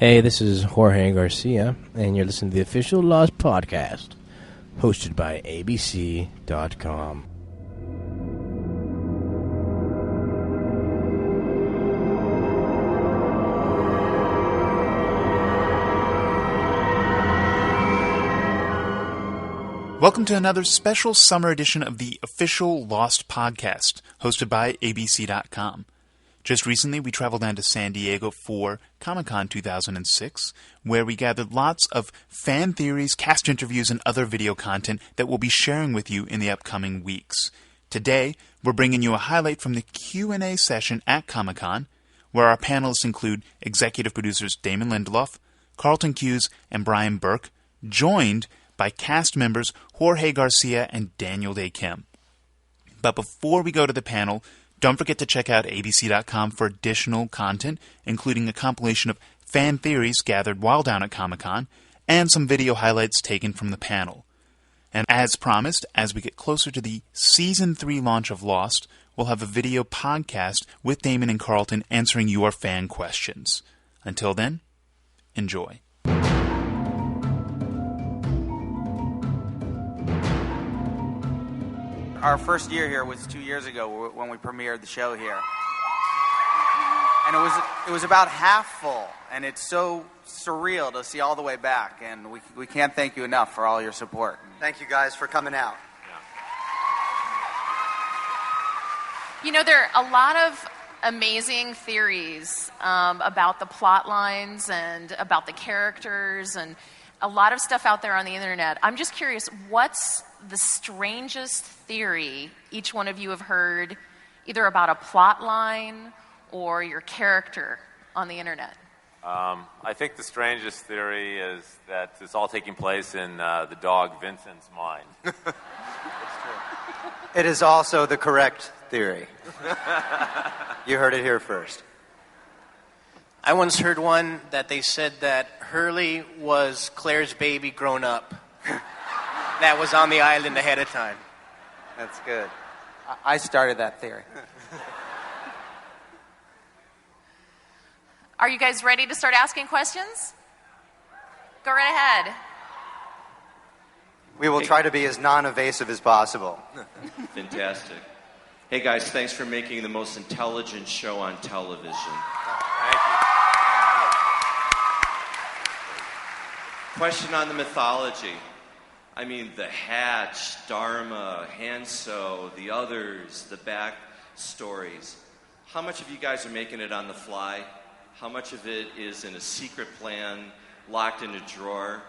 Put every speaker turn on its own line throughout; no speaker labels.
Hey, this is Jorge Garcia, and you're listening to the official Lost Podcast, hosted by ABC.com.
Welcome to another special summer edition of the official Lost Podcast, hosted by ABC.com. Just recently, we traveled down to San Diego for Comic-Con 2006, where we gathered lots of fan theories, cast interviews, and other video content that we'll be sharing with you in the upcoming weeks. Today, we're bringing you a highlight from the Q&A session at Comic-Con, where our panelists include executive producers Damon Lindelof, Carlton Cuse, and Bryan Burk, joined by cast members Jorge Garcia and Daniel Day Kim. But before we go to the panel, don't forget to check out ABC.com for additional content, including a compilation of fan theories gathered while down at Comic-Con, and some video highlights taken from the panel. And as promised, as we get closer to the Season 3 launch of Lost, we'll have a video podcast with Damon and Carlton answering your fan questions. Until then, enjoy.
Our first year here was 2 years ago when we premiered the show here. And it was about half full, and it's so surreal to see all the way back, and we can't thank you enough for all your support.
Thank you guys for coming out.
You know, there are a lot of amazing theories about the plot lines and about the characters and a lot of stuff out there on the internet. I'm just curious, what's the strangest theory each one of you have heard, either about a plot line or your character on the internet?
I think the strangest theory is that it's all taking place in the dog Vincent's mind.
It's true. It is also the correct theory. You heard it here first.
I once heard one that they said that Hurley was Claire's baby grown up. That was on the island ahead of time.
That's good.
I started that theory.
Are you guys ready to start asking questions? Go right ahead.
We will try to be as non-evasive as possible.
Fantastic. Hey guys, thanks for making the most intelligent show on television.
Thank you.
Question on the mythology. I mean, the Hatch, Dharma, Hanso, the others, the back stories. How much of you guys are making it on the fly? How much of it is in a secret plan, locked in a drawer?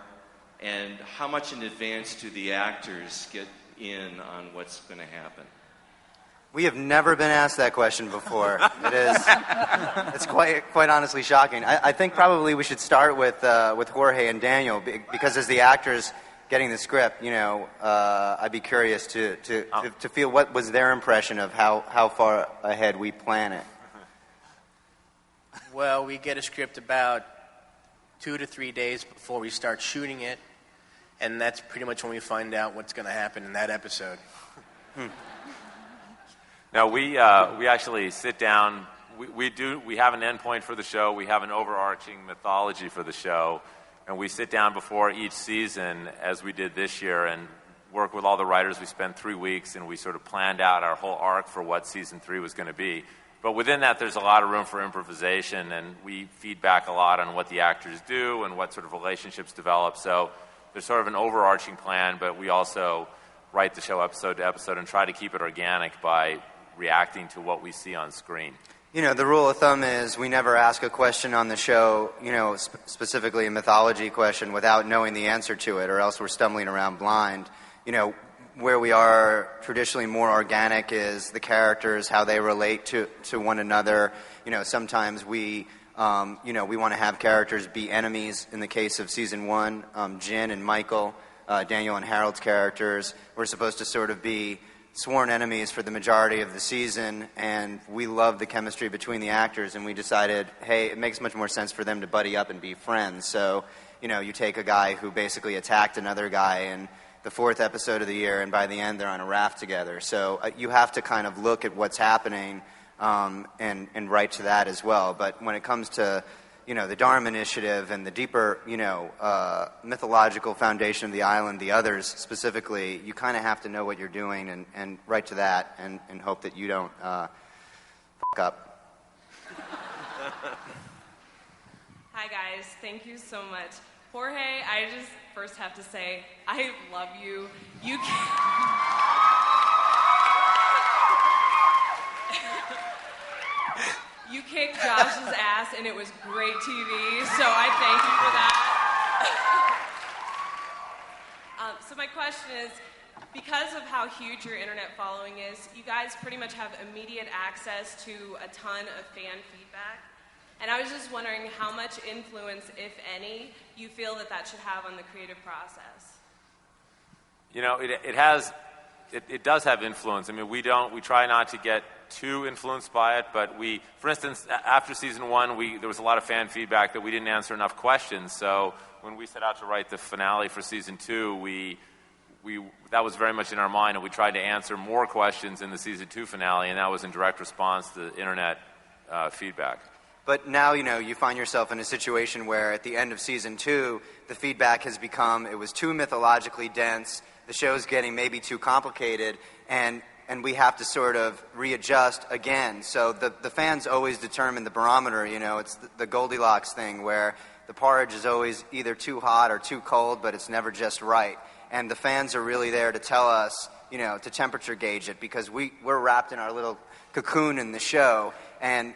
And how much in advance do the actors get in on what's going to happen?
We have never been asked that question before. It's quite honestly shocking. I think probably we should start with Jorge and Daniel, because as the actors getting the script, you know, I'd be curious to feel what was their impression of how far ahead we plan it.
Well, we get a script about 2 to 3 days before we start shooting it, and that's pretty much when we find out what's going to happen in that episode.
Now, we actually sit down. We have an endpoint for the show. We have an overarching mythology for the show. And we sit down before each season, as we did this year, and work with all the writers. We spent 3 weeks, and we sort of planned out our whole arc for what Season 3 was going to be. But within that, there's a lot of room for improvisation, and we feedback a lot on what the actors do and what sort of relationships develop. So there's sort of an overarching plan, but we also write the show episode to episode and try to keep it organic by reacting to what we see on screen.
You know, the rule of thumb is we never ask a question on the show, you know, specifically a mythology question, without knowing the answer to it, or else we're stumbling around blind. You know, where we are traditionally more organic is the characters, how they relate to one another. You know, sometimes we want to have characters be enemies. In the case of Season 1, Jin and Michael, Daniel and Harold's characters, were supposed to sort of be sworn enemies for the majority of the season, and we loved the chemistry between the actors, and we decided, hey, it makes much more sense for them to buddy up and be friends. So, you know, you take a guy who basically attacked another guy in the 4th episode of the year, and by the end they're on a raft together. So you have to kind of look at what's happening and write to that as well. But when it comes to the Dharma Initiative and the deeper, mythological foundation of the island, the others specifically, you kind of have to know what you're doing and right to that and hope that you don't fuck up.
Hi, guys. Thank you so much. Jorge, I just first have to say, I love you. You kicked Josh's ass, and it was great TV, so I thank you for that. So my question is, because of how huge your internet following is, you guys pretty much have immediate access to a ton of fan feedback. And I was just wondering how much influence, if any, you feel that should have on the creative process.
It does have influence. I mean, we try not to get too influenced by it, but for instance, after season 1, there was a lot of fan feedback that we didn't answer enough questions. So when we set out to write the finale for season 2, that was very much in our mind, and we tried to answer more questions in the season 2 finale, and that was in direct response to the internet feedback.
But now, you find yourself in a situation where at the end of season 2, the feedback has become, it was too mythologically dense, the show's getting maybe too complicated, and we have to sort of readjust again. So the fans always determine the barometer, it's the Goldilocks thing where the porridge is always either too hot or too cold, but it's never just right. And the fans are really there to tell us, to temperature gauge it, because we're wrapped in our little cocoon in the show, and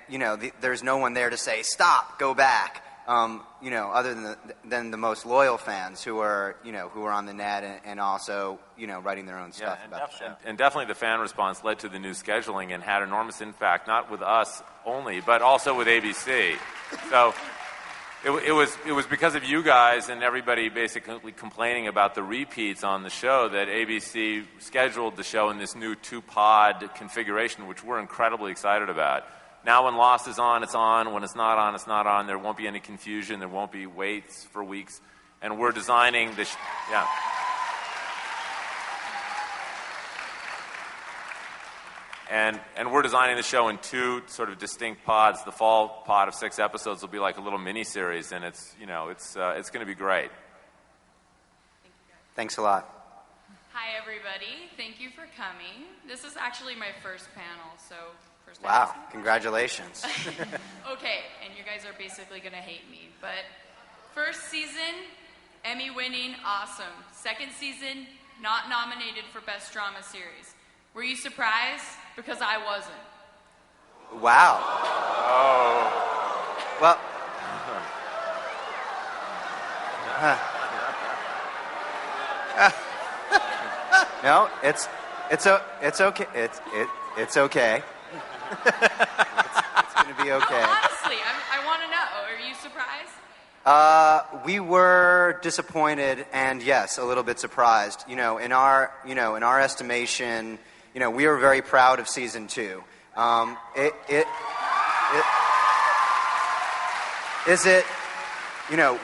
there's no one there to say stop, go back, other than the most loyal fans who are on the net and also writing their own stuff about the show.
And definitely the fan response led to the new scheduling and had enormous impact, not with us only, but also with ABC. So it was because of you guys and everybody basically complaining about the repeats on the show that ABC scheduled the show in this new 2-pod configuration, which we're incredibly excited about. Now when Lost is on, it's on. When it's not on, it's not on. There won't be any confusion. There won't be waits for weeks. And we're designing this... Yeah. And we're designing the show in 2 sort of distinct pods. The fall pod of 6 episodes will be like a little mini-series, and it's going to be great.
Thanks a lot.
Hi, everybody. Thank you for coming. This is actually my first panel, so...
Wow, congratulations.
Okay, and you guys are basically going to hate me, but first season, Emmy winning, awesome. Second season, not nominated for Best Drama Series. Were you surprised? Because I wasn't.
Wow.
Oh.
Well. No, it's okay. It's okay. It's going to be okay.
Honestly, I want to know. Are you surprised?
We were disappointed, and yes, a little bit surprised. In our estimation, we were very proud of season 2.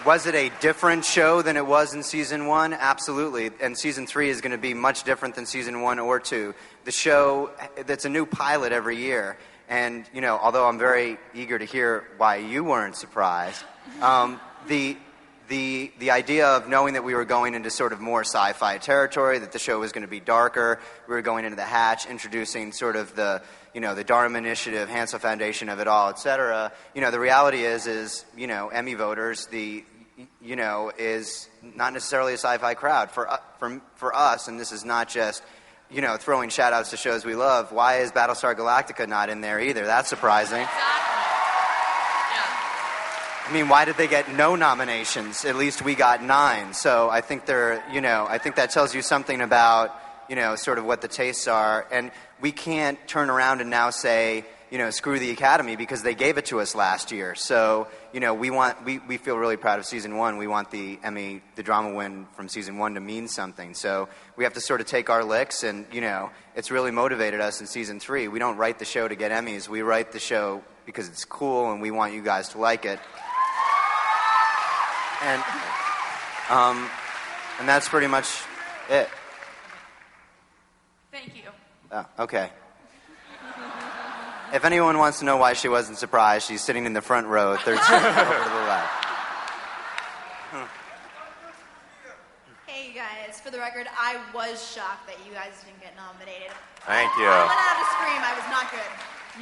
Was it a different show than it was in season 1? Absolutely. And season 3 is going to be much different than season 1 or 2. The show, that's a new pilot every year. And, although I'm very eager to hear why you weren't surprised, the idea of knowing that we were going into sort of more sci-fi territory, that the show was going to be darker, we were going into the hatch, introducing sort of the Dharma Initiative, Hansel Foundation of it all, etc. The reality is Emmy voters, is not necessarily a sci-fi crowd for us, and this is not just throwing shout-outs to shows we love. Why is Battlestar Galactica not in there either? That's surprising.
Exactly.
I mean, why did they get no nominations? At least we got 9. So I think I think that tells you something about, sort of what the tastes are. And we can't turn around and now say, screw the Academy because they gave it to us last year. So, we feel really proud of season 1. We want the Emmy, the drama win from season 1 to mean something. So we have to sort of take our licks, and, it's really motivated us in season 3. We don't write the show to get Emmys. We write the show because it's cool and we want you guys to like it. And that's pretty much it.
Thank you.
Oh, okay. If anyone wants to know why she wasn't surprised, she's sitting in the front row, third seat over to the left.
Hey, you guys. For the record, I was shocked that you guys didn't get nominated.
Thank you.
I let out a scream. I was not good.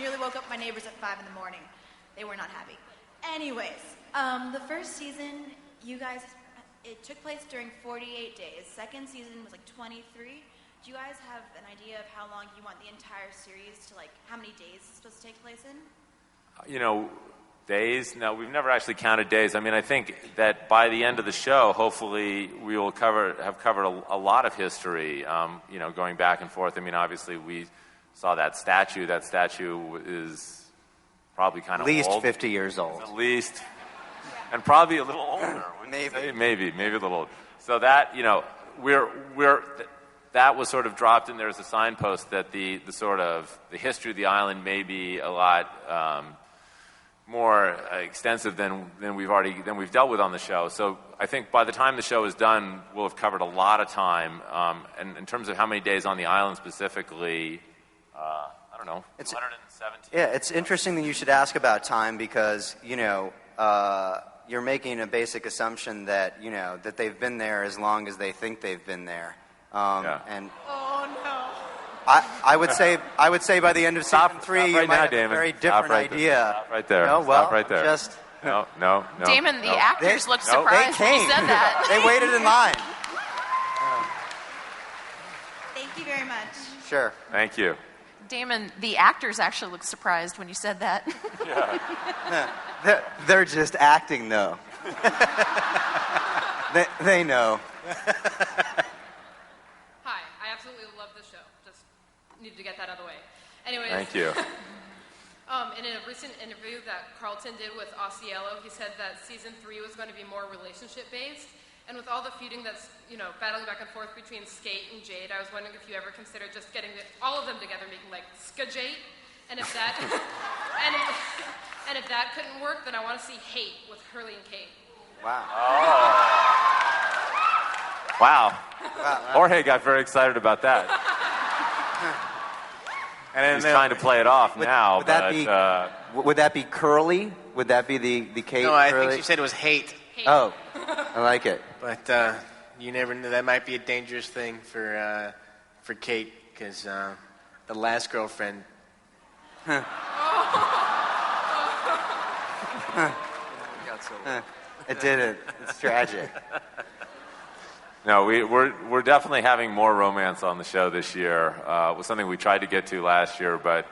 Nearly woke up my neighbors at 5 in the morning. They were not happy. Anyways, the first season, you guys, it took place during 48 days. Second season was like 23. Do you guys have an idea of how long you want the entire series to, like, how many days it's supposed to take place in?
Days? No, we've never actually counted days. I mean, I think that by the end of the show, hopefully we will have covered a lot of history, going back and forth. I mean, obviously we saw that statue. That statue is probably kind of
at least
old.
50 years old.
At least. And probably a little older. Maybe a little older. So that, that was sort of dropped in there as a signpost that the history of the island may be a lot more extensive than we've dealt with on the show. So I think by the time the show is done, we'll have covered a lot of time. And in terms of how many days on the island specifically, I don't know, 117.
Yeah, it's interesting that you should ask about time because you're making a basic assumption that that they've been there as long as they think they've been there. And
oh no.
I would say by the end of season 3 you might have a very different idea.
Stop right there.
No, well,
Stop right there. No.
Damon, the actors looked surprised
they
when
came.
you said that.
They waited in line.
Thank you very much.
Sure.
Thank you.
Damon, the actors actually looked surprised when you said that.
They're just acting, though. they know.
Hi, I absolutely love this show. Just needed to get that out of the way. Anyways.
Thank you.
In a recent interview that Carlton did with Osceola, he said that season 3 was going to be more relationship-based. And with all the feuding that's, battling back and forth between Skate and Jade, I was wondering if you ever considered just getting all of them together, making like Ska-Jade. And if that and if that couldn't work, then I want to see Hate with Hurley and Kate.
Wow.
Oh. Wow. Jorge got very excited about that. And he's trying to play it off now.
Would that be Curly? Would that be the Kate?
No, I
Curly?
think she said it was Hate.
Oh, I like it.
But you never know. That might be a dangerous thing for Kate because the last girlfriend.
It didn't. It's tragic.
No, we're definitely having more romance on the show this year. It was something we tried to get to last year, but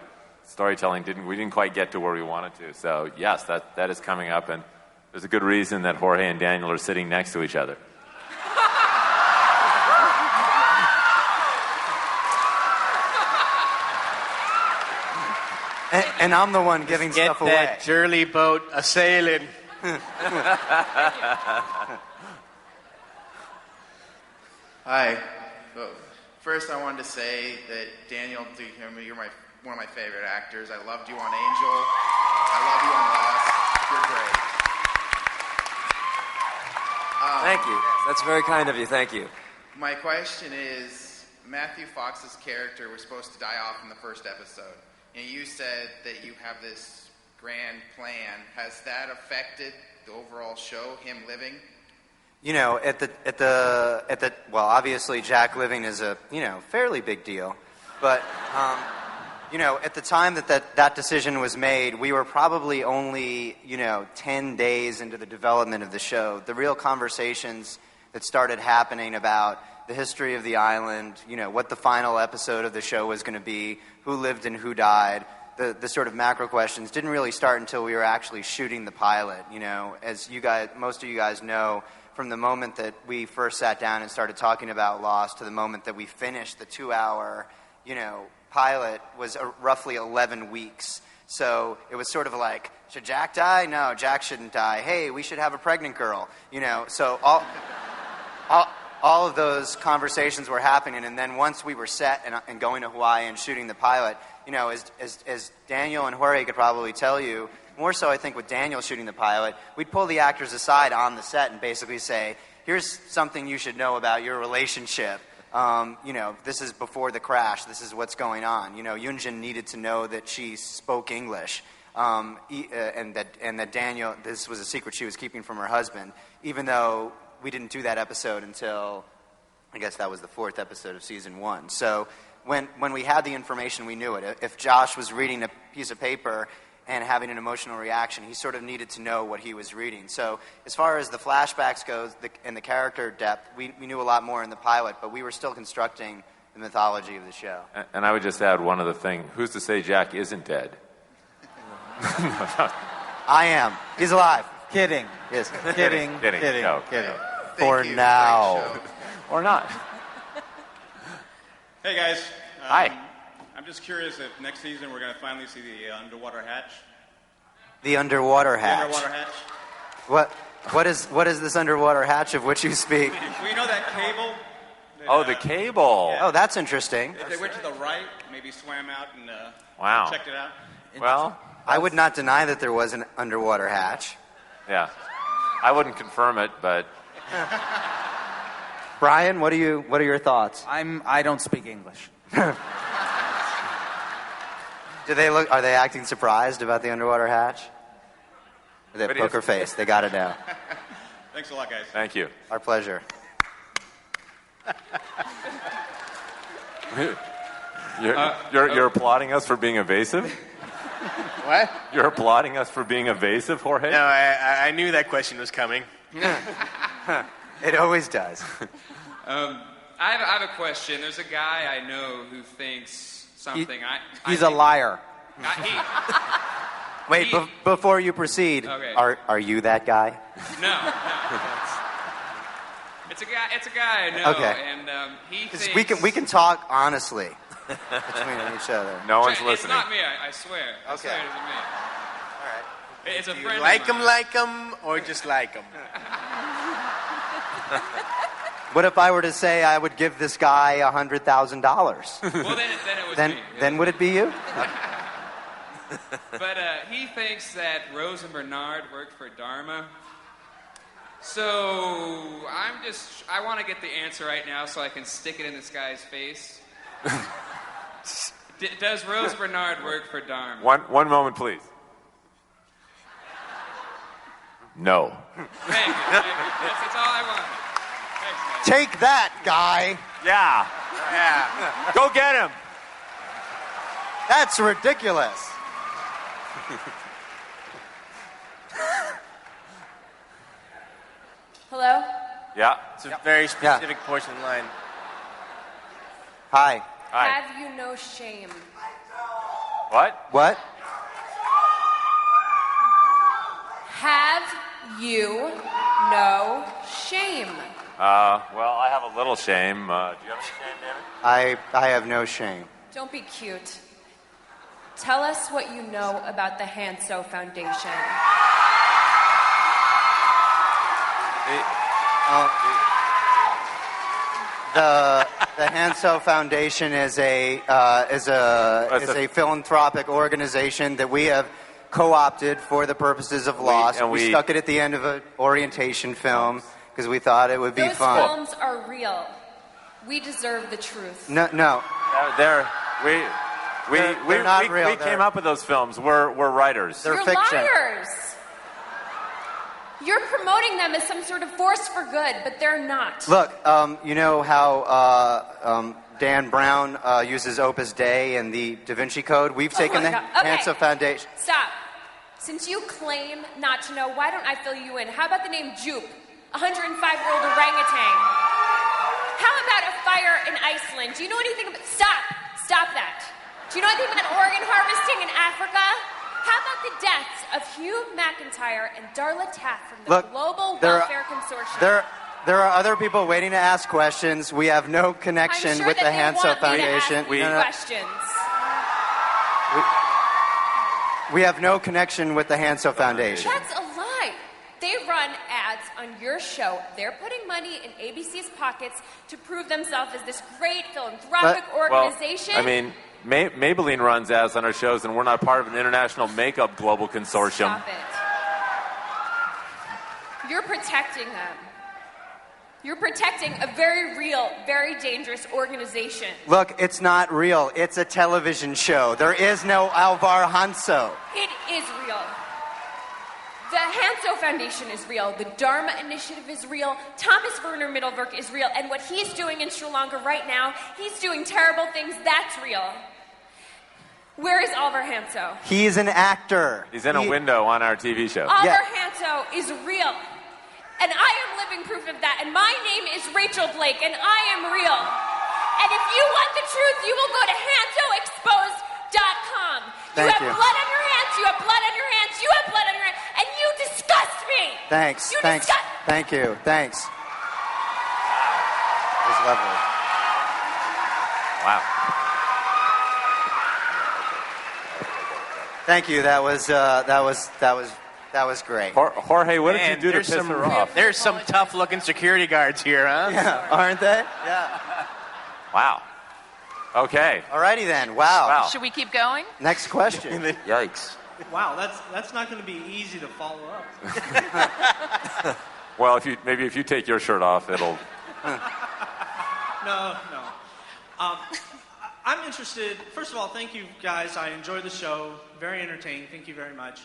storytelling we didn't quite get to where we wanted to. So yes, that is coming up, and there's a good reason that Jorge and Daniel are sitting next to each other.
And I'm the one giving stuff away.
Get that Jurley boat a-sailing.
Hi. First, I wanted to say that Daniel, you're one of my favorite actors. I loved you on Angel. I love you on Lost. You're great.
Thank you. That's very kind of you. Thank you.
My question is, Matthew Fox's character was supposed to die off in the first episode. And you said that you have this grand plan. Has that affected the overall show, him living?
Well, obviously Jack living is a, fairly big deal. But, at the time that decision was made, we were probably only, 10 days into the development of the show. The real conversations that started happening about the history of the island, what the final episode of the show was going to be, who lived and who died, the sort of macro questions didn't really start until we were actually shooting the pilot. As most of you guys know, from the moment that we first sat down and started talking about Lost to the moment that we finished the 2-hour, pilot was roughly 11 weeks. So it was sort of like, should Jack die? No, Jack shouldn't die. Hey, we should have a pregnant girl. So all of those conversations were happening, and then once we were set and going to Hawaii and shooting the pilot, as Daniel and Jorge could probably tell you, more so I think with Daniel shooting the pilot, we'd pull the actors aside on the set and basically say, here's something you should know about your relationship, This is before the crash. This is what's going on. Yunjin needed to know that she spoke English, and that Daniel, this was a secret she was keeping from her husband, even though we didn't do that episode until, I guess that was the 4th episode of season 1. So when we had the information, we knew it. If Josh was reading a piece of paper and having an emotional reaction, he sort of needed to know what he was reading. So as far as the flashbacks goes and the character depth, we knew a lot more in the pilot, but we were still constructing the mythology of the show.
And I would just add one other thing. Who's to say Jack isn't dead?
I am. He's alive.
Kidding.
Yes.
Kidding.
No.
For now.
Or not.
Hey, guys.
Hi.
I'm just curious if next season we're going to finally see the underwater hatch.
The underwater hatch.
The underwater hatch.
What is this underwater hatch of which you speak?
Well, you know that cable?
The cable.
Yeah.
Oh, that's interesting.
If they went to the right, maybe swam out and
Wow.
checked it out.
Well,
I would not deny that there was an underwater hatch.
yeah. I wouldn't confirm it, but
Bryan, what are your thoughts?
I don't speak English.
Are they acting surprised about the underwater hatch? Or they have poker face. They got it now.
Thanks a lot, guys.
thank you.
Our pleasure.
You're applauding us for being evasive?
What?
You're applauding us for being evasive, Jorge?
No, I knew that question was coming.
It always does.
I have a question. There's a guy I know who thinks something.
He's a liar.
Wait, before you proceed,
Okay.
are you that guy?
No. It's a guy I know,
Okay.
and he
'Cause
thinks
we can talk honestly between each other.
No one's
It's
listening.
not me. I swear. I swear it isn't me.
All right.
It's a
You
friend.
like
of mine.
him, or just like him?
What if I were to say I would give this guy $100,000?
Well, then it was
then
me.
then would it be you?
But he thinks that Rose and Bernard worked for Dharma. So I want to get the answer right now so I can stick it in this guy's face. Does Rose Bernard work for Dharma?
One moment, please. No.
Thank you. That's all I want. Thanks, guys.
Take that, guy.
Yeah.
Yeah.
Go get him.
That's ridiculous.
Hello?
Yeah.
It's a very specific portion line.
Hi.
Have you no shame?
What?
What?
Have you no shame?
Well, I have a little shame. Do you have any shame, Damon?
I have no shame.
Don't be cute. Tell us what you know about the Hanso Foundation.
The Hanso Foundation is a philanthropic organization that we have co-opted for the purposes of Lost. We stuck it at the end of an orientation film because we thought it would be
Those
fun.
films are real. We deserve the truth.
No.
They're
not real.
We came up with those films. We're writers.
They're
You're
fiction.
liars. You're promoting them as some sort of force for good, but they're not.
Look, you know how Dan Brown uses Opus Dei and the Da Vinci Code? We've taken the Hanso Foundation.
Stop. Since you claim not to know, why don't I fill you in? How about the name Jupe, a 105-year-old orangutan? How about a fire in Iceland? Do you know anything about... Stop that. Do you know anything about organ harvesting in Africa? How about the deaths of Hugh McIntyre and Darla Taft from the Global Welfare Consortium?
There are other people waiting to ask questions. We have no connection
I'm sure
with the
that
Hanso
they want me to ask
Foundation.
you questions.
We have no connection with the Hanso Foundation.
That's a lie. They run ads on your show. They're putting money in ABC's pockets to prove themselves as this great philanthropic organization.
Well, I mean, Maybelline runs ads on our shows, and we're not part of an international makeup global consortium.
Stop it. You're protecting them.
You're protecting a very real, very dangerous organization.
Look, it's not real. It's a television show. There is no Alvar Hanso.
It is real. The Hanso Foundation is real. The Dharma Initiative is real. Thomas Werner Mittelwerk is real. And what he's doing in Sri Lanka right now, he's doing terrible things. That's real. Where is Alvar Hanso?
He's an actor.
He's in a window on our TV show.
Alvar Hanso is real. And I am living proof of that. And my name is Rachel Blake, and I am real. And if you want the truth, you will go to HansoExposed.com. You have blood on your hands, you have blood on your hands, you have blood on your hands, and you disgust me.
Thanks. Thank you. Thanks. It was lovely.
Wow.
Thank you. That was great.
Jorge, what did you do to piss her off?
There's some tough-looking security guards here, huh?
Yeah, aren't they? Yeah.
Wow. Okay.
Alrighty then. Wow.
Should we keep going?
Next question.
Yikes.
Wow, that's not going to be easy to follow up.
Well, if you take your shirt off, it'll.
No. I'm interested. First of all, thank you guys. I enjoyed the show. Very entertaining. Thank you very much.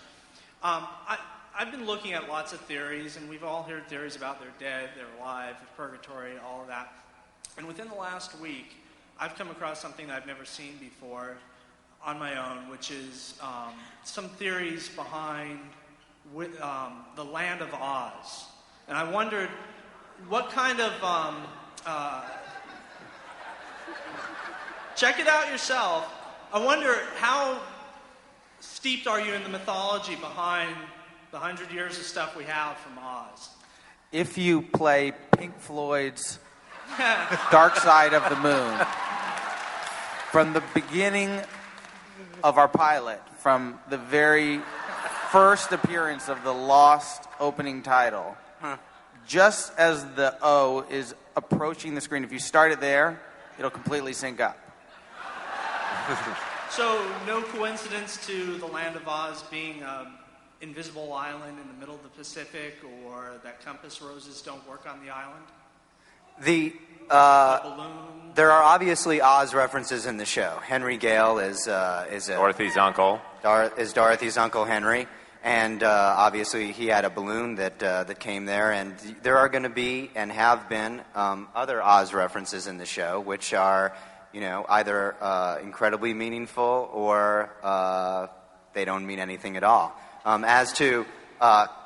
I've been looking at lots of theories, and we've all heard theories about they're dead, they're alive, purgatory, all of that. And within the last week, I've come across something that I've never seen before on my own, which is some theories behind the Land of Oz. And I wondered what kind of... check it out yourself. I wonder how steeped are you in the mythology behind the 100 years of stuff we have from Oz?
If you play Pink Floyd's Dark Side of the Moon, from the beginning of our pilot, from the very first appearance of the lost opening title, just as the O is approaching the screen, if you start it there, it'll completely sync up.
So, no coincidence to the Land of Oz being an invisible island in the middle of the Pacific, or that compass roses don't work on the island?
There are obviously Oz references in the show. Henry Gale is
Dorothy's uncle.
Is Dorothy's uncle Henry, and obviously he had a balloon that came there. And there are going to be and have been other Oz references in the show, which are either incredibly meaningful or they don't mean anything at all. As to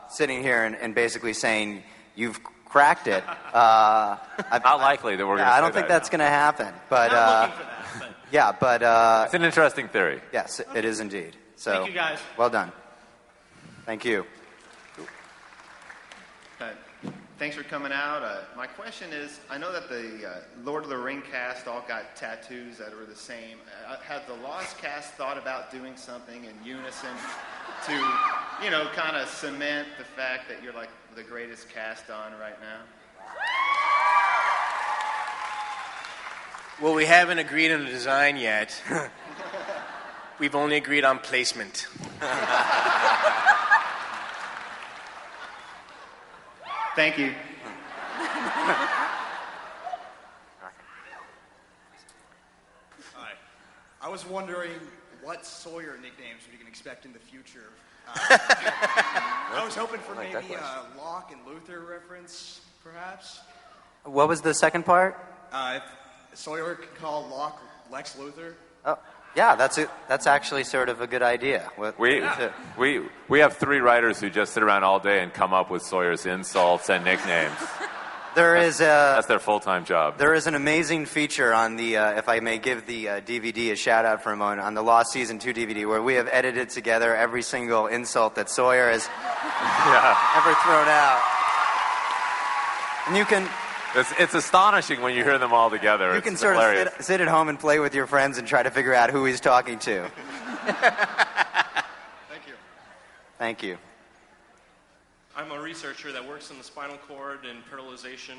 sitting here and basically saying you've cracked it,
not likely that we're going to.
I don't think that's going to happen. But
not looking for that. But.
Yeah, but
it's an interesting theory.
Yes, it is indeed. So
thank you guys.
Well done. Thank you.
Thanks for coming out. My question is, I know that the Lord of the Ring cast all got tattoos that were the same. Had the Lost cast thought about doing something in unison to, kind of cement the fact that you're like the greatest cast on right now?
Well, we haven't agreed on the design yet. We've only agreed on placement.
Thank you.
Hi. I was wondering what Sawyer nicknames we can expect in the future. I was hoping for maybe a Locke and Luther reference, perhaps.
What was the second part?
If Sawyer could call Locke Lex Luthor.
Oh, yeah, that's actually sort of a good idea.
We have 3 writers who just sit around all day and come up with Sawyer's insults and nicknames. That's their full-time job.
There is an amazing feature on the, if I may give the DVD a shout-out for a moment, on the Lost Season 2 DVD, where we have edited together every single insult that Sawyer has ever thrown out. And you can...
It's astonishing when you hear them all together.
You can sort of sit at home and play with your friends and try to figure out who he's talking to.
Thank you.
Thank you.
I'm a researcher that works in the spinal cord and paralyzation.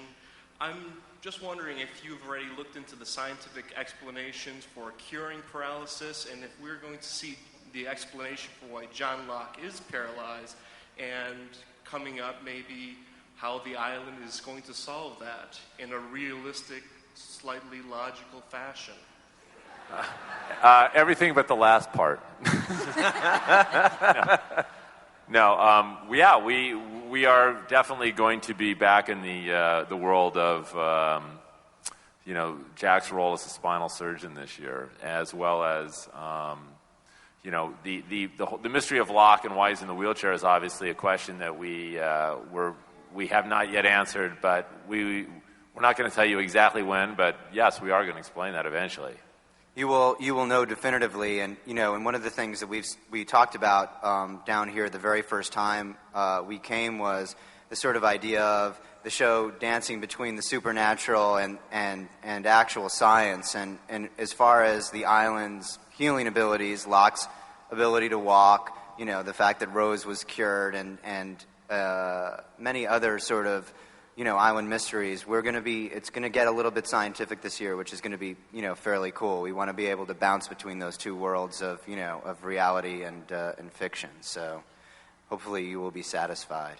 I'm just wondering if you've already looked into the scientific explanations for curing paralysis, and if we're going to see the explanation for why John Locke is paralyzed, and coming up maybe
how the island is going to solve that in a realistic, slightly logical fashion.
Everything but the last part. We are definitely going to be back in the world of Jack's role as a spinal surgeon this year, as well as the mystery of Locke and why he's in the wheelchair is obviously a question that we have not yet answered, but we're not going to tell you exactly when. But yes, we are going to explain that eventually.
You will know definitively, and and one of the things that we talked about down here the very first time we came was the sort of idea of the show dancing between the supernatural and actual science, and as far as the island's healing abilities, Locke's ability to walk, the fact that Rose was cured, and many other sort of island mysteries. It's going to get a little bit scientific this year, which is going to be, fairly cool. We want to be able to bounce between those two worlds of reality and fiction. So hopefully you will be satisfied.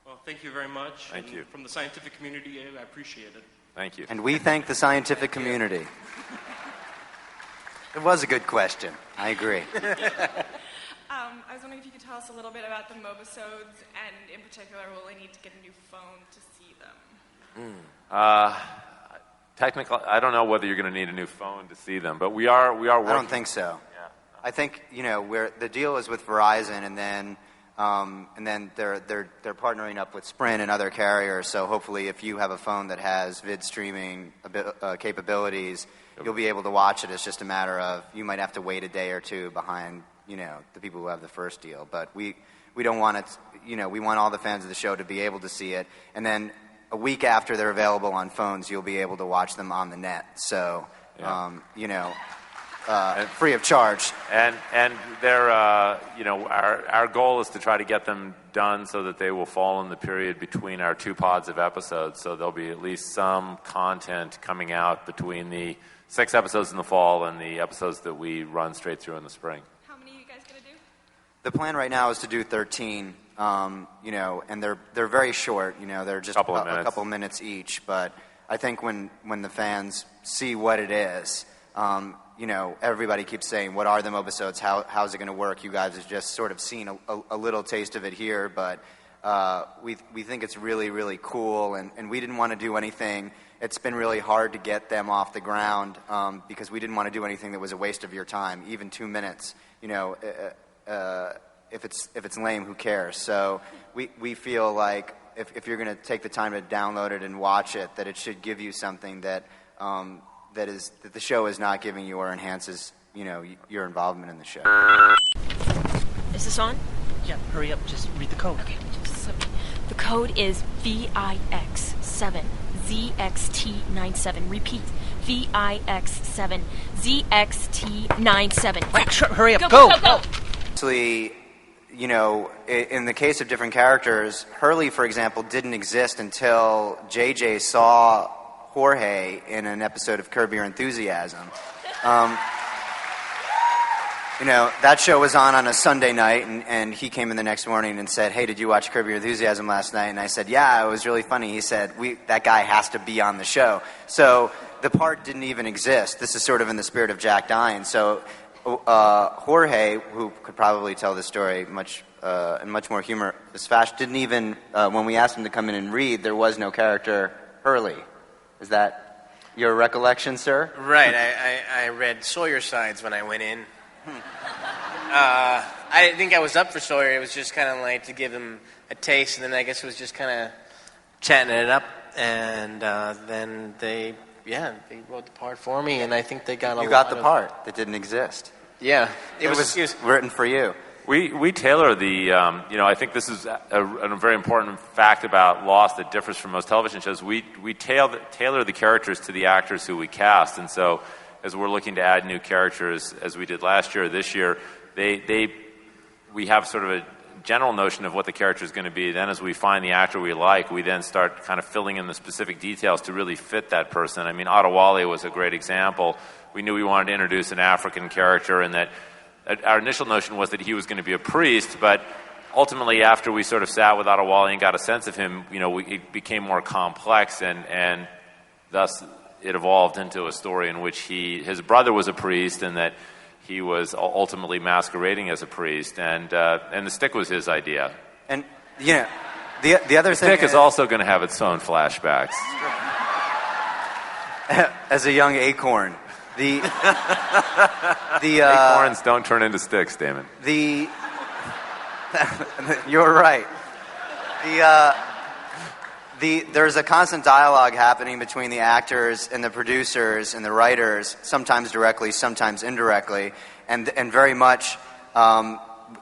Well, thank you very much.
Thank you.
From the scientific community, I appreciate it.
Thank you.
And we thank the scientific community. It was a good question. I agree.
I was wondering if you could tell us a little bit about the mobisodes, and in particular, will I need to get a new phone to see them?
Technically, I don't know whether you're going to need a new phone to see them, but we are working.
I don't think so.
Yeah.
I think the deal is with Verizon, and then they're partnering up with Sprint and other carriers. So hopefully, if you have a phone that has vid streaming capabilities, you'll be able to watch it. It's just a matter of you might have to wait a day or two behind the people who have the first deal. But we don't want it. We want all the fans of the show to be able to see it, and then a week after they're available on phones, you'll be able to watch them on the net. So free of charge.
And they're our goal is to try to get them done so that they will fall in the period between our two pods of episodes. So there'll be at least some content coming out between the 6 episodes in the fall and the episodes that we run straight through in the spring.
How many are you guys going to do?
The plan right now is to do 13. And they're very short. They're just a couple minutes each. But I think when the fans see what it is, everybody keeps saying, "What are the mobisodes? How's it going to work?" You guys have just sort of seen a little taste of it here, but we think it's really, really cool, and we didn't want to do anything. It's been really hard to get them off the ground because we didn't want to do anything that was a waste of your time, even 2 minutes. If it's lame, who cares? So we feel like if you're going to take the time to download it and watch it, that it should give you something that the show is not giving you or enhances your involvement in the show.
Is this on?
Yeah, hurry up. Just read the code.
Okay, the code is VIX7 ZXT97. Repeat, VIX7 ZXT97.
Wait, hurry up. Go.
Actually, in the case of different characters, Hurley, for example, didn't exist until JJ saw Jorge in an episode of Curb Your Enthusiasm. That show was on a Sunday night, and he came in the next morning and said, "Hey, did you watch Curb Your Enthusiasm last night?" And I said, "Yeah, it was really funny." He said, "That guy has to be on the show." So the part didn't even exist. This is sort of in the spirit of Jack dying. So Jorge, who could probably tell this story in much more humorous fashion, didn't even, when we asked him to come in and read, there was no character Hurley. Is that your recollection, sir?
Right. I read Sawyer Sides when I went in. I didn't think I was up for Sawyer. It was just kind of like to give him a taste, and then I guess it was just kind of chatting it up. And then they wrote the part for me, and I think they got a lot.
You got the part that didn't exist.
Yeah,
it was written for you.
We tailor the, I think this is a very important fact about Lost that differs from most television shows. We tailor the characters to the actors who we cast, and so as we're looking to add new characters, as we did last year, this year, we have sort of a general notion of what the character is going to be. Then as we find the actor we like, we then start kind of filling in the specific details to really fit that person. I mean, Adewale was a great example. We knew we wanted to introduce an African character, and that our initial notion was that he was going to be a priest, but ultimately, after we sort of sat without a Wally and got a sense of him, it became more complex, and thus it evolved into a story in which his brother was a priest, and that he was ultimately masquerading as a priest, and the stick was his idea.
And the other thing
stick is also going to have its own flashbacks.
As a young acorn,
acorns don't turn into sticks, Damon.
You're right. There's a constant dialogue happening between the actors and the producers and the writers, sometimes directly, sometimes indirectly, and very much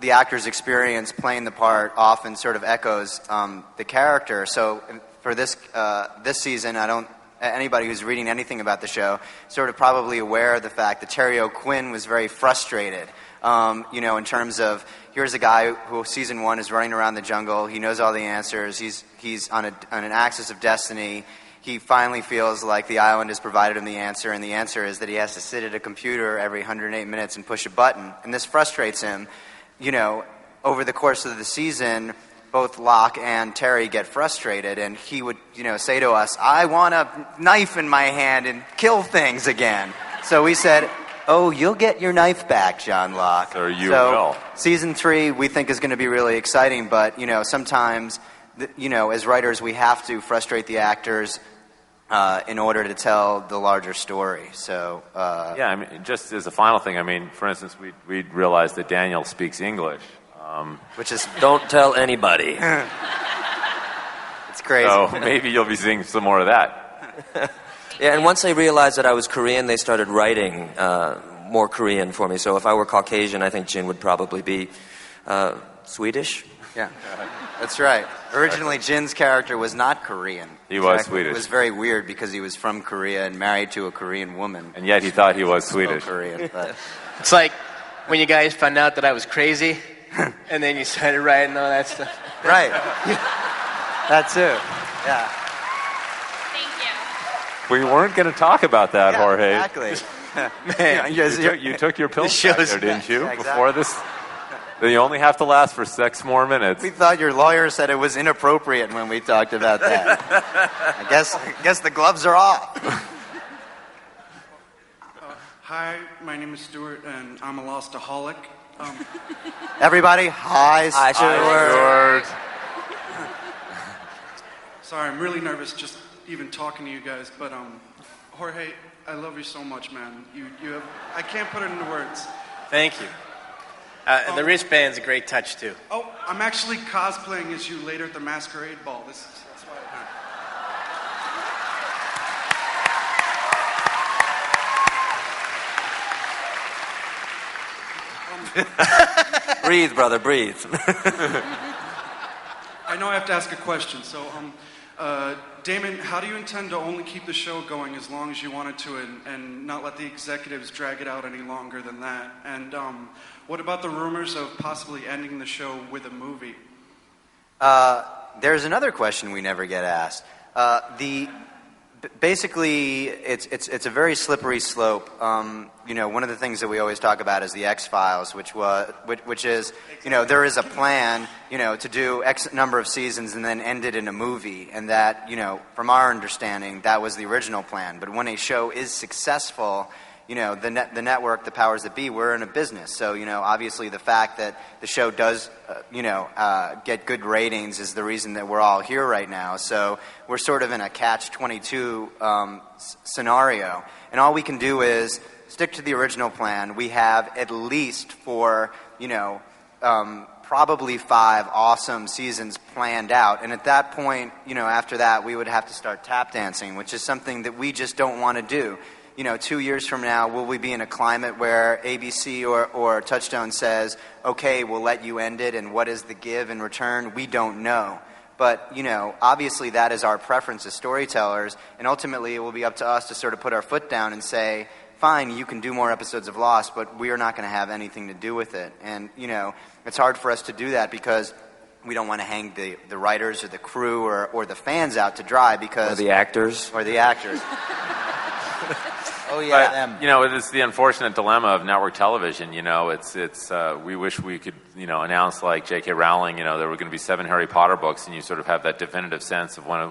the actor's experience playing the part often sort of echoes the character. So for this season, anybody who's reading anything about the show sort of probably aware of the fact that Terry O'Quinn was very frustrated, in terms of, here's a guy who season 1 is running around the jungle. He knows all the answers. He's on an axis of destiny. He finally feels like the island has provided him the answer, and the answer is that he has to sit at a computer every 108 minutes and push a button. And this frustrates him. Over the course of the season, both Locke and Terry get frustrated, and he would, say to us, I want a knife in my hand and kill things again. So we said, oh, you'll get your knife back, John Locke.
Or you will.
Season 3 we think is going to be really exciting, but, sometimes, as writers we have to frustrate the actors in order to tell the larger story. So
just as a final thing, for instance, we realized that Daniel speaks English.
Which is...
Don't tell anybody.
It's crazy.
So maybe you'll be seeing some more of that.
Yeah, and once they realized that I was Korean, they started writing more Korean for me. So if I were Caucasian, I think Jin would probably be Swedish.
Yeah, that's right. Originally, Jin's character was not Korean.
He was Swedish.
It was very weird because he was from Korea and married to a Korean woman.
And yet he thought he was Swedish.
Korean, but...
It's like when you guys found out that I was crazy, and then you started writing all that stuff.
Right. That too. Yeah.
We weren't going to talk about that, Jorge.
Exactly.
Man, you took your pills back there, didn't you?
Yeah, exactly.
Before this, you only have to last for 6 more minutes.
We thought your lawyer said it was inappropriate when we talked about that. I guess the gloves are off.
Hi, my name is Stuart, and I'm a Lostaholic.
Everybody, hi, Stuart.
Sorry, I'm really nervous just even talking to you guys, but Jorge, I love you so much, man. You have, I can't put it into words.
Thank you. The wristband's a great touch too.
Oh, I'm actually cosplaying as you later at the masquerade ball. That's why.
Breathe, brother, breathe.
I know I have to ask a question. So, Damon, how do you intend to only keep the show going as long as you wanted to and not let the executives drag it out any longer than that? And what about the rumors of possibly ending the show with a movie?
There's another question we never get asked. Basically, it's a very slippery slope. One of the things that we always talk about is the X-Files, which is, there is a plan, to do X number of seasons and then end it in a movie, and that, from our understanding, that was the original plan. But when a show is successful, the network, the powers that be, we're in a business. So, obviously the fact that the show does, get good ratings is the reason that we're all here right now. So we're sort of in a catch-22 scenario. And all we can do is stick to the original plan. We have at least probably 5 awesome seasons planned out. And at that point, after that, we would have to start tap dancing, which is something that we just don't want to do. 2 years from now, will we be in a climate where ABC or Touchstone says, okay, we'll let you end it, and what is the give in return? We don't know. But, obviously that is our preference as storytellers, and ultimately it will be up to us to sort of put our foot down and say, fine, you can do more episodes of Lost, but we are not going to have anything to do with it. And, it's hard for us to do that because we don't want to hang the writers or the crew or the fans out to dry because...
Or the actors.
Oh yeah,
but, it's the unfortunate dilemma of network television. It's we wish we could, announced, like J.K. Rowling, there were going to be 7 Harry Potter books, and you sort of have that definitive sense of when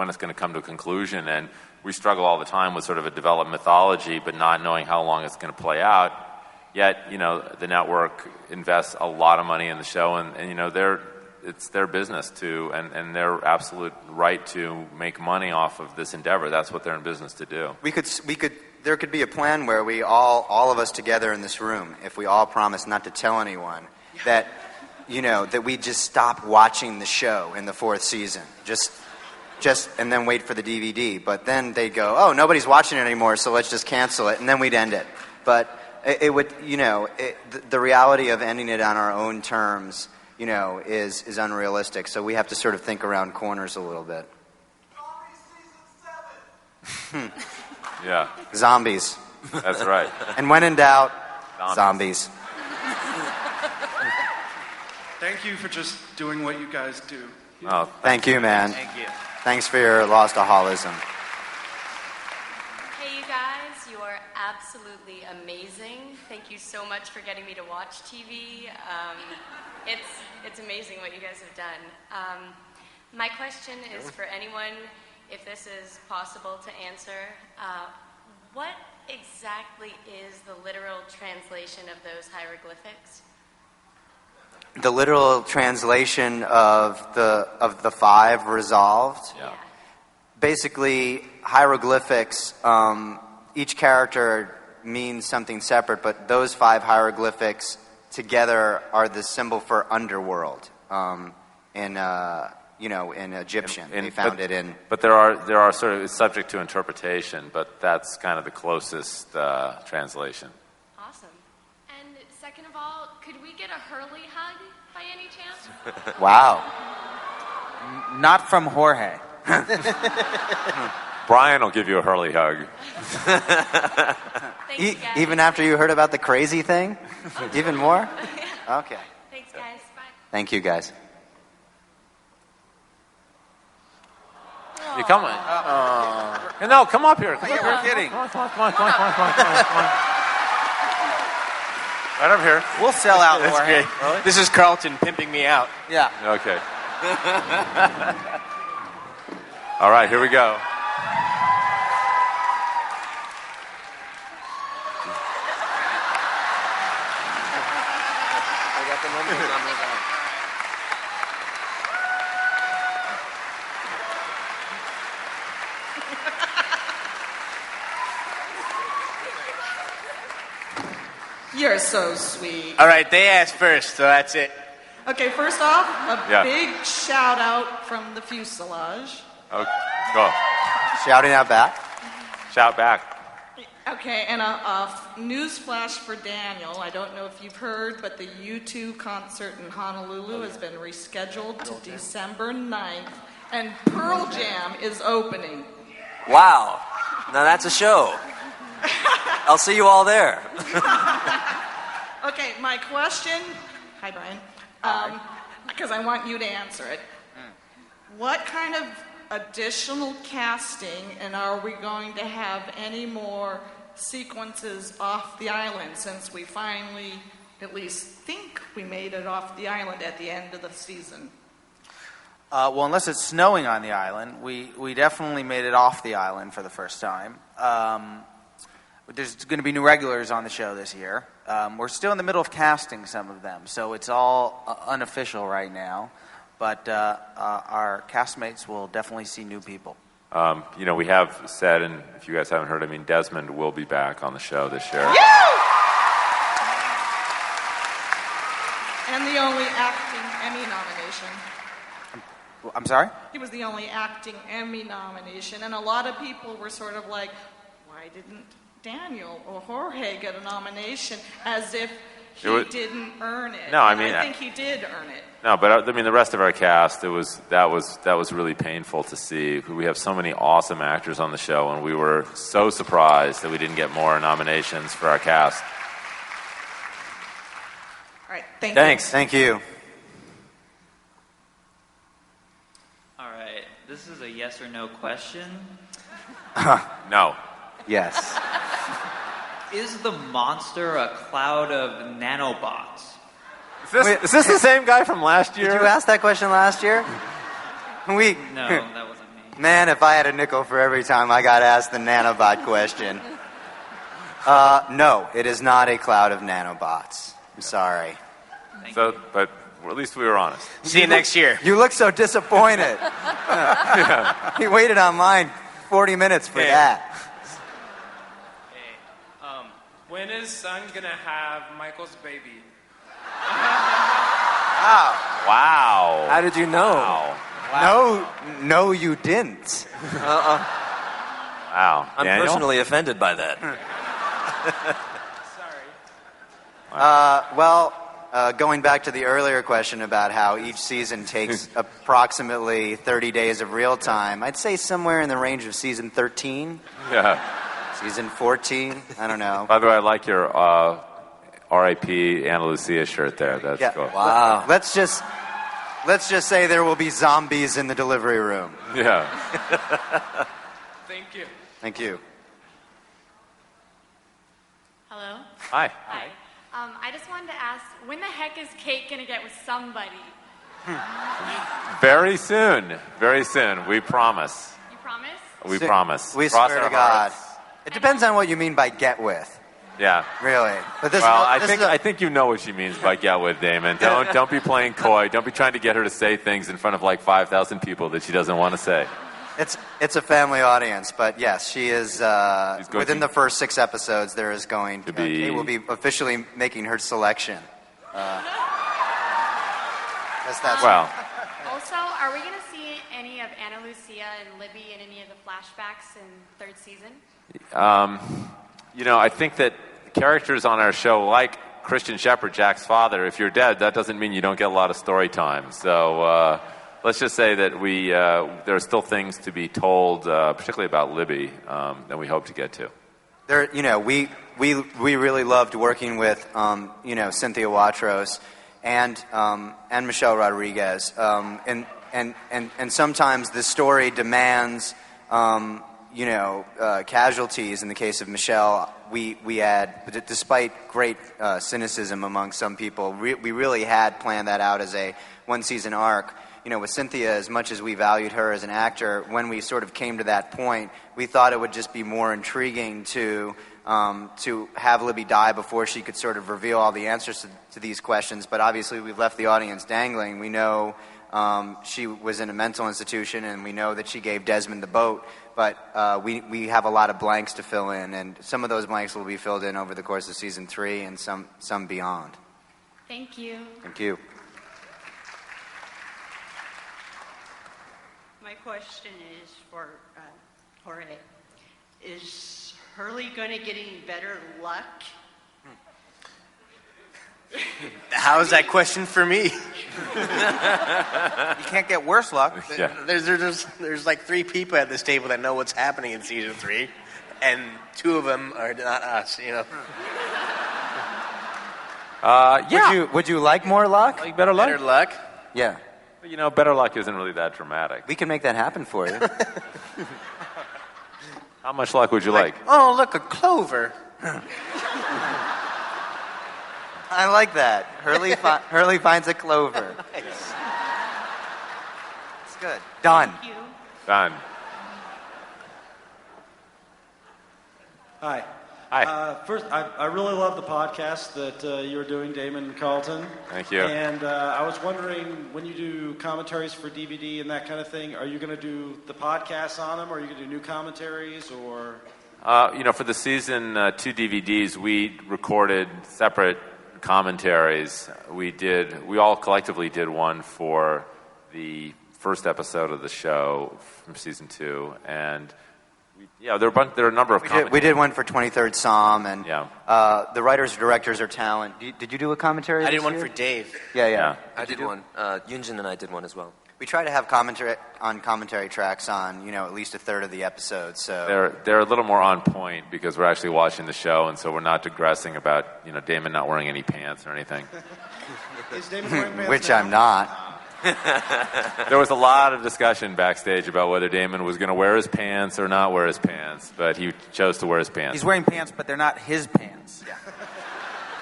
it's going to come to a conclusion. And we struggle all the time with sort of a developed mythology, but not knowing how long it's going to play out. Yet, the network invests a lot of money in the show, and it's their business and their absolute right to make money off of this endeavor. That's what they're in business to do.
There could be a plan where we all of us together in this room, if we all promise not to tell anyone, that we just stop watching the show in the 4th season, just and then wait for the DVD. But then they'd go, oh, nobody's watching it anymore, so let's just cancel it, and then we'd end it. But it would, the reality of ending it on our own terms, is unrealistic. So we have to sort of think around corners a little bit.
Yeah.
Zombies.
That's right.
And when in doubt, zombies.
Thank you for just doing what you guys do.
Oh, thank you, man.
Thank you.
Thanks for your lost-aholism.
Hey, you guys, you are absolutely amazing. Thank you so much for getting me to watch TV. It's amazing what you guys have done. My question is for anyone, if this is possible to answer, what exactly is the literal translation of those hieroglyphics?
The literal translation of the 5 resolved.
Yeah.
Basically, hieroglyphics. Each character means something separate, but those 5 hieroglyphics together are the symbol for underworld. In Egyptian, they found it in.
But there are sort of, it's subject to interpretation, but that's kind of the closest translation.
Awesome. And second of all, could we get a Hurley hug by any chance?
Wow.
Not from Jorge.
Bryan will give you a Hurley hug.
Even after you heard about the crazy thing? Even more? Okay.
Thanks, guys. Bye.
Thank you, guys.
You come on. No, come up here. Come up
We're
here.
kidding.
Come on. Right over here.
We'll sell out,
That's
Jorge.
great. Really? This is Carlton pimping me out.
Yeah.
Okay. All right, here we go.
I got the numbers on my phone.
You're so sweet.
All right, they asked first, so that's it.
Okay, first off, a
Yeah.
big shout out from the fuselage.
Okay, go.
Shouting out back.
Shout back.
Okay, and a news flash for Daniel. I don't know if you've heard, but the U2 concert in Honolulu has been rescheduled to December 9th, and Pearl Jam is opening.
Wow. Now that's a show. I'll see you all there.
Okay, my question. Hi, Bryan. Because I want you to answer it. What kind of additional casting, and are we going to have any more sequences off the island since we finally, at least think we made it off the island at the end of the season?
Well, unless it's snowing on the island, we definitely made it off the island for the first time. There's going to be new regulars on the show this year. We're still in the middle of casting some of them, so it's all unofficial right now. But our castmates will definitely see new people.
We have said, and if you guys haven't heard, Desmond will be back on the show this year.
And the only acting Emmy nomination.
I'm sorry?
He was the only acting Emmy nomination, and a lot of people were sort of like, why didn't Daniel or Jorge get a nomination, as if he didn't earn it?
No, I
think he did earn it.
No, but the rest of our cast, that was really painful to see. We have so many awesome actors on the show, and we were so surprised that we didn't get more nominations for our cast.
All right, thanks.
Thanks. Thank you.
All right, this is a yes or no question.
No.
Yes.
Is the monster a cloud of nanobots?
Is this the same guy from last year?
Did you ask that question last year?
No, that wasn't me.
Man, if I had a nickel for every time I got asked the nanobot question. No, it is not a cloud of nanobots. I'm sorry.
But at least we were honest.
See you next year.
You look so disappointed. He waited on mine 40 minutes for that.
When is Son gonna have Michael's baby?
Wow.
How did you know?
Wow. No, you didn't.
Wow.
I'm
Daniel?
personally offended by that.
Going back to the earlier question about how each season takes approximately 30 days of real time, I'd say somewhere in the range of season 13.
Yeah.
Season 14. I don't know.
By the way, I like your R.I.P. Ana Lucia shirt there. That's cool.
Wow. Let's just say there will be zombies in the delivery room.
Yeah.
Thank you.
Thank you.
Hello?
Hi.
Hi. I just wanted to ask, when the heck is Kate going to get with somebody?
Very soon. Very soon. We promise.
You promise?
We promise.
We
Cross
swear
our
to God.
hearts.
It depends on what you mean by get with.
Yeah.
Really. But
I think you know what she means by get with, Damon. Don't be playing coy. Don't be trying to get her to say things in front of like 5,000 people that she doesn't want to say.
It's a family audience, but yes, she is within the first 6 episodes. There is going to be. Kate will be officially making her selection.
Well.
Also, are we going to see any of Ana Lucia and Libby in any of the flashbacks in 3rd season?
I think that characters on our show, like Christian Shepherd, Jack's father, if you're dead, that doesn't mean you don't get a lot of story time. So let's just say that there are still things to be told, particularly about Libby, that we hope to get to.
We really loved working with Cynthia Watros and Michelle Rodriguez, and sometimes the story demands casualties. In the case of Michelle, we had, despite great cynicism among some people, we really had planned that out as a 1-season arc. With Cynthia, as much as we valued her as an actor, when we sort of came to that point, we thought it would just be more intriguing to have Libby die before she could sort of reveal all the answers to these questions. But obviously, we've left the audience dangling. We know she was in a mental institution, and we know that she gave Desmond the boat. But we have a lot of blanks to fill in, and some of those blanks will be filled in over the course of season 3 and some beyond.
Thank you.
Thank you.
My question is for Jorge. Is Hurley going to get any better luck?
How is that question for me?
You can't get worse luck.
Yeah.
There's like 3 people at this table that know what's happening in season 3, and 2 of them are not us.
Yeah.
Would you like more luck?
Like better luck?
Better luck?
Yeah.
But, better luck isn't really that dramatic.
We can make that happen for you.
How much luck would you like?
Oh, look, a clover.
I like that. Hurley finds a clover.
Nice.
It's good. Done.
Thank you.
Done.
Hi.
Hi.
First, I really love the podcast that you're doing, Damon and Carlton.
Thank you.
And I was wondering, when you do commentaries for DVD and that kind of thing, are you going to do the podcasts on them, or are you going to do new commentaries, or?
For the season 2 DVDs, we recorded separate commentaries. We all collectively did one for the first episode of the show from season 2, and there are a number of commentaries.
We did one for 23rd Psalm, and the writers and directors are talent. Did you do a commentary?
I did one
year?
for Dave.
Yeah.
I did one. Yunjin and I did one as well.
We try to have commentary tracks on, at least a third of the episodes. So
they're a little more on point because we're actually watching the show, and so we're not digressing about Damon not wearing any pants or anything.
Is Damon wearing pants
Which
now?
I'm not.
There was a lot of discussion backstage about whether Damon was going to wear his pants or not wear his pants, but he chose to wear his pants.
He's wearing pants, but they're not his pants.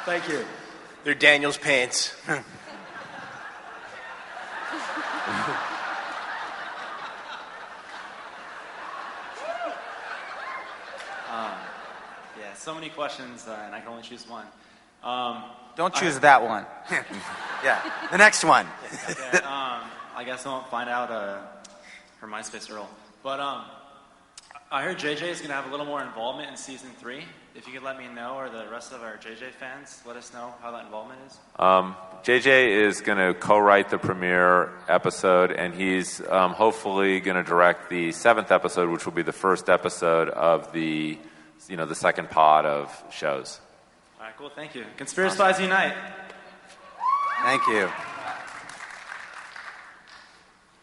Thank you.
They're Daniel's pants.
Yeah, so many questions, and I can only choose one.
Don't choose that one.
Yeah, the next one.
Okay, I guess I won't find out her MySpace Earl. But I heard JJ is going to have a little more involvement in season 3. If you could let me know, or the rest of our JJ fans, let us know how that involvement is.
JJ is going to co-write the premiere episode, and he's hopefully going to direct the 7th episode, which will be the first episode of the second pod of shows.
All right, cool. Thank you. Conspiracy Spies Unite.
Thank you.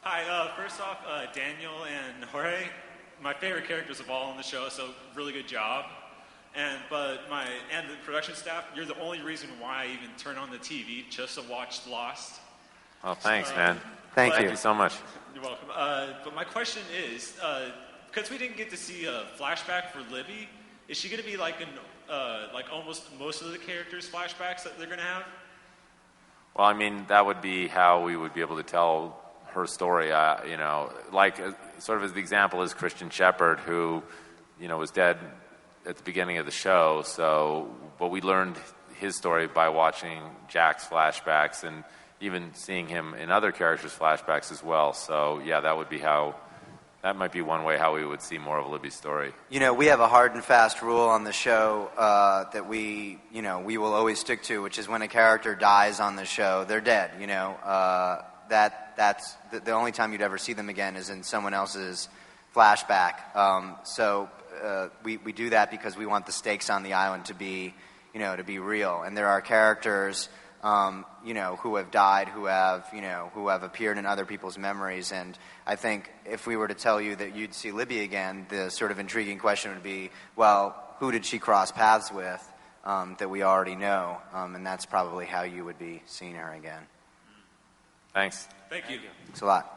Hi, first off, Daniel and Jorge, my favorite characters of all on the show, so really good job. And the production staff, you're the only reason why I even turn on the TV just to watch Lost.
Oh, thanks, man.
Thank
you so much.
You're welcome. But my question is, because we didn't get to see a flashback for Libby, is she going to be like almost most of the characters' flashbacks that they're going to have?
Well, I mean, that would be how we would be able to tell her story. Sort of as the example is Christian Shepherd, who, was dead at the beginning of the show. But we learned his story by watching Jack's flashbacks and even seeing him in other characters' flashbacks as well. So yeah, that might be one way how we would see more of Libby's story.
We have a hard and fast rule on the show that we will always stick to, which is when a character dies on the show, they're dead. That's the only time you'd ever see them again is in someone else's flashback. We do that because we want the stakes on the island to be real. And there are characters, who have died, who have appeared in other people's memories. And I think if we were to tell you that you'd see Libby again, the sort of intriguing question would be, well, who did she cross paths with that we already know? And that's probably how you would be seeing her again.
Thanks.
Thank you.
Thanks a lot.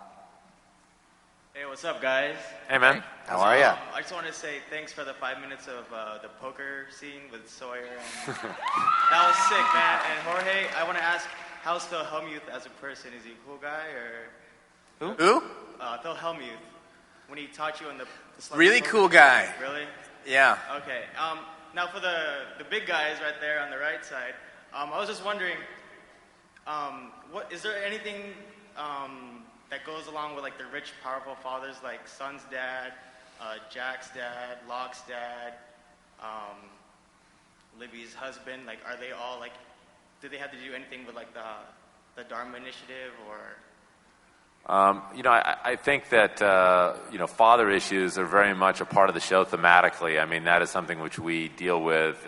Hey, what's up, guys?
Hey, man.
How are ya?
I just want to say thanks for the 5 minutes of the poker scene with Sawyer. That was sick, man. And Jorge, I want to ask, how's Phil Hellmuth as a person? Is he a cool guy or?
Who?
Phil Hellmuth. When he taught you in the
Really
poker
cool
scene.
guy.
Really?
Yeah.
Okay. Now for the big guys right there on the right side, I was just wondering, what is there anything that goes along with like the rich, powerful fathers, like Son's dad, Jack's dad, Locke's dad, Libby's husband? Like, are they all like? Do they have to do anything with like the Dharma Initiative or?
I think that father issues are very much a part of the show thematically. I mean, that is something which we deal with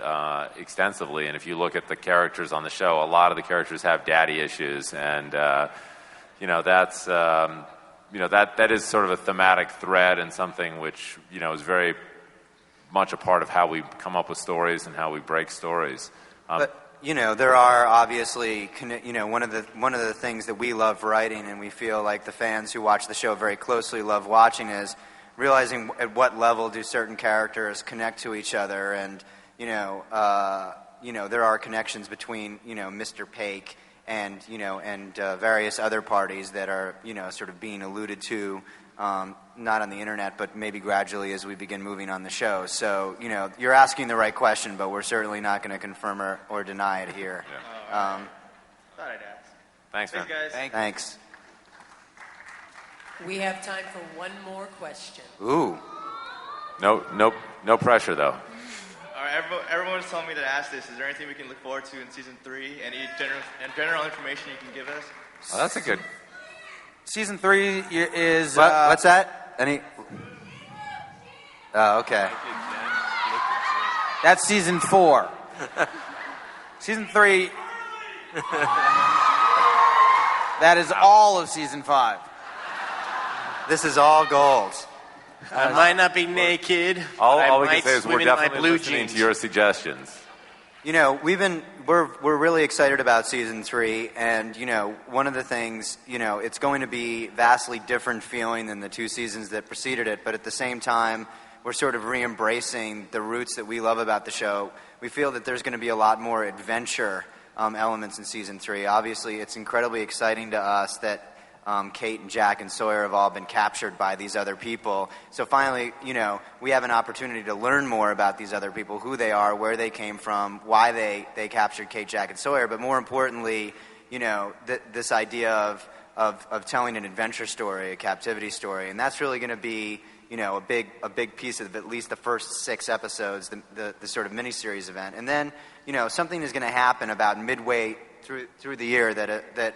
extensively. And if you look at the characters on the show, a lot of the characters have daddy issues, and that's that is sort of a thematic thread and something which is very much a part of how we come up with stories and how we break stories.
But there are obviously one of the things that we love writing, and we feel like the fans who watch the show very closely love watching, is realizing at what level do certain characters connect to each other, and there are connections between Mr. Paik and various other parties that are sort of being alluded to, not on the internet, but maybe gradually as we begin moving on the show. So you're asking the right question, but we're certainly not going to confirm or deny it here.
Thought I'd ask.
Thanks, man.
Guys.
Thanks.
We have time for one more question.
Ooh.
No pressure though.
All right, everyone was telling me to ask this. Is there anything we can look forward to in season 3? Any general information you can give us?
Oh, that's a good.
Season 3 is.
What's that? Any? Oh, okay.
That's season 4. Season 3. That is all of season 5.
This is all gold.
I might not be naked.
All we
might
can say is
swim
we're
in my
definitely
blue
listening
jeans.
to your suggestions.
We're really excited about season 3, and one of the things, it's going to be vastly different feeling than the 2 seasons that preceded it, but at the same time, we're sort of re-embracing the roots that we love about the show. We feel that there's going to be a lot more adventure elements in season 3. Obviously, it's incredibly exciting to us that Kate and Jack and Sawyer have all been captured by these other people. So finally, we have an opportunity to learn more about these other people, who they are, where they came from, why they captured Kate, Jack, and Sawyer. But more importantly, this idea of telling an adventure story, a captivity story, and that's really going to be a big piece of at least the first 6 episodes, the sort of miniseries event. And then something is going to happen about midway through the year that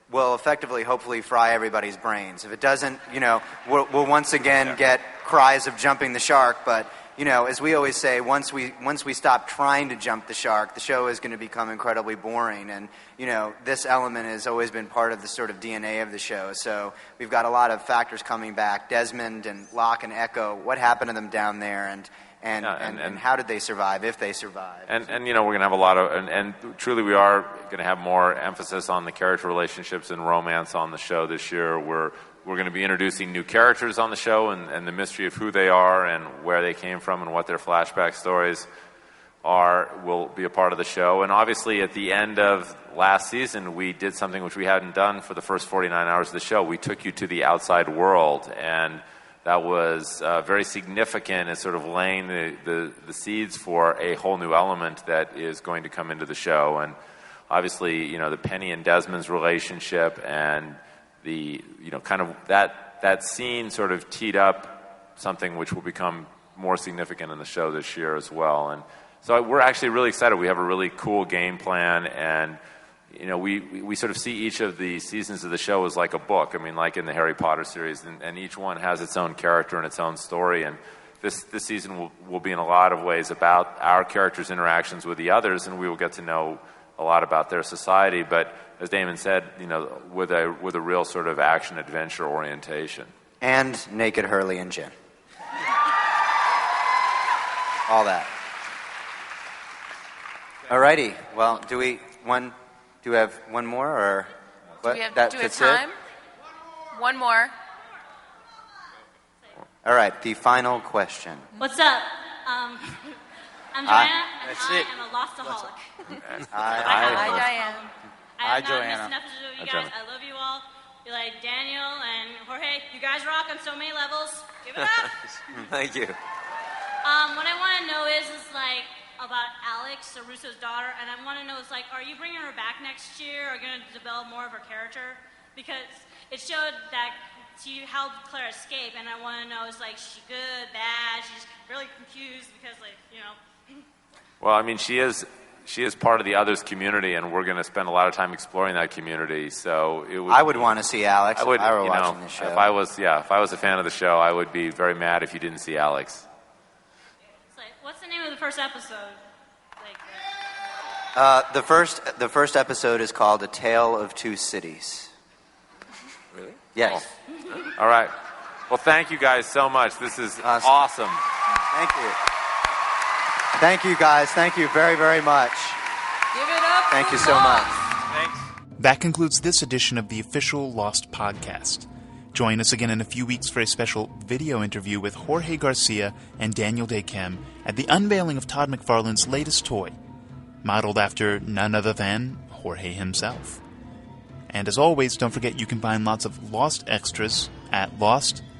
will effectively, hopefully, fry everybody's brains. If it doesn't, we'll once again get cries of jumping the shark. But as we always say, once we stop trying to jump the shark, the show is going to become incredibly boring. And this element has always been part of the sort of DNA of the show. So we've got a lot of factors coming back: Desmond and Locke and Echo. What happened to them down there? And how did they survive, if they survived?
And we're going to have a lot of, and truly we are going to have more emphasis on the character relationships and romance on the show this year. We're going to be introducing new characters on the show and the mystery of who they are and where they came from and what their flashback stories will be a part of the show. And obviously at the end of last season, we did something which we hadn't done for the first 49 hours of the show. We took you to the outside world, and that was very significant in sort of laying the seeds for a whole new element that is going to come into the show. And obviously, the Penny and Desmond's relationship and the, kind of that scene sort of teed up something which will become more significant in the show this year as well. And so we're actually really excited. We have a really cool game plan, and we sort of see each of the seasons of the show as like a book. I mean, like in the Harry Potter series, and each one has its own character and its own story. And this season will be in a lot of ways about our characters' interactions with the others, and we will get to know a lot about their society. But as Damon said, with a real sort of action adventure orientation.
And naked Hurley and Jen. All that. Alrighty. Well, do we have one more, or what?
Do we have time? One more.
All right, the final question.
What's up? I'm Joanna, and I am a Lost-aholic.
Hi, Diane.
I have not missed an episode of you guys. I love you all. You're like Daniel and Jorge. You guys rock on so many levels. Give it up.
Thank you.
What I want to know is like about Alex, Russo's daughter, and I want to know are you bringing her back next year? Are you going to develop more of her character? Because it showed that she helped Claire escape, and I want to know is she good, bad? She's really confused because
Well, I mean, she is part of the Others community, and we're going to spend a lot of time exploring that community. So
I would want to see Alex if I were watching the show.
If I was a fan of the show, I would be very mad if you didn't see Alex.
What's the name of the first episode?
The first episode is called A Tale of Two Cities.
Really?
Yes.
Oh. All right. Well, thank you guys so much. This is awesome.
Thank you. Thank you, guys. Thank you very, very much.
Give it up.
Thank you so much.
Thanks.
That concludes this edition of the official Lost podcast. Join us again in a few weeks for a special video interview with Jorge Garcia and Daniel Day-Kim at the unveiling of Todd McFarlane's latest toy, modeled after none other than Jorge himself. And as always, don't forget you can find lots of Lost extras at lost.abc.com.